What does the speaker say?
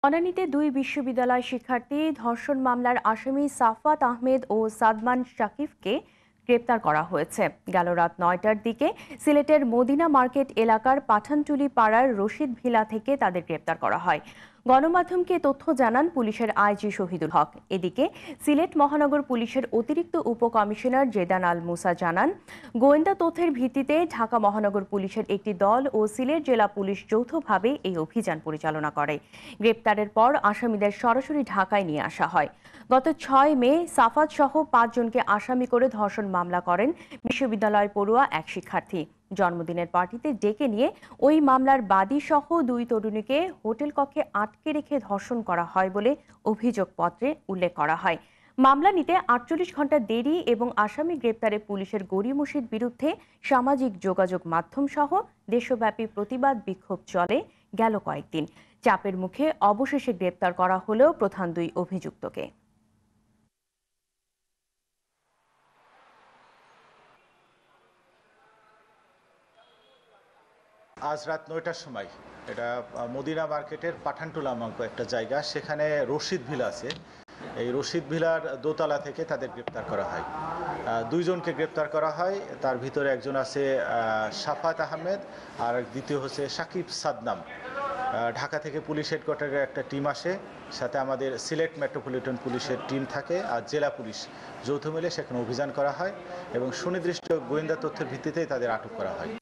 বনানীতে দুই বিশ্ববিদ্যালয় শিক্ষার্থী ধর্ষণ মামলার আসামি সাফাত আহমেদ ও সাদমান শাকিবকে গ্রেপ্তার করা হয়েছে। গেল রাত ৯টার দিকে সিলেটের মদিনা মার্কেট এলাকার পাঠানটুলি পাড়ার রশিদ ভিলা থেকে তাদের গ্রেপ্তার করা হয়। গণমাধ্যমকে তথ্য জানান পুলিশের আইজি শহীদুল হক। এদিকে সিলেট মহানগর পুলিশের অতিরিক্ত উপকমিশনার জেদান আল মুসা জানান, গোয়েন্দা তথ্যের ভিত্তিতে ঢাকা মহানগর পুলিশের একটি দল ও সিলেট জেলা পুলিশ যৌথভাবে এই অভিযান পরিচালনা করে। গ্রেপ্তারের পর আসামিদের সরাসরি ঢাকায় নিয়ে আসা হয়। গত ৬ মে সাফাত সহ ৫ জনকে আসামি করে ধর্ষণ মামলা করেন বিশ্ববিদ্যালয় পড়ুয়া এক শিক্ষার্থী। জন্মদিনের পার্টিতে ডেকে নিয়ে ওই মামলার বাদী সহ দুই তরুণীকে হোটেল কক্ষে আটকে রেখে ধর্ষণ করা হয় বলে অভিযোগপত্রে উল্লেখ করা হয়। মামলা নিতে ৪৮ ঘন্টা দেরি এবং আসামি গ্রেপ্তারে পুলিশের গড়িমসির বিরুদ্ধে সামাজিক যোগাযোগ মাধ্যম সহ দেশব্যাপী প্রতিবাদ বিক্ষোভ চলে গেল কয়েকদিন। চাপের মুখে অবশেষে গ্রেপ্তার করা হলেও প্রধান দুই অভিযুক্তকে। আজ রাত ৯টার সময় এটা মদিনা মার্কেটের পাঠানটুলা নামক একটা জায়গা, সেখানে রশিদ ভিলা আছে। এই রশিদ ভিলার দোতলা থেকে তাদের গ্রেপ্তার করা হয়। দুইজনকে গ্রেপ্তার করা হয়। তার ভিতরে একজন আছে সাফাত আহমেদ, আর দ্বিতীয় হচ্ছে সাকিব সাদনাম। ঢাকা থেকে পুলিশ হেডকোয়ার্টারের একটা টিম আসে, সাথে আমাদের সিলেট মেট্রোপলিটন পুলিশের টিম থাকে, আর জেলা পুলিশ যৌথ মিলে সেখানে অভিযান করা হয় এবং সুনির্দিষ্ট গোয়েন্দা তথ্যের ভিত্তিতেই তাদের আটক করা হয়।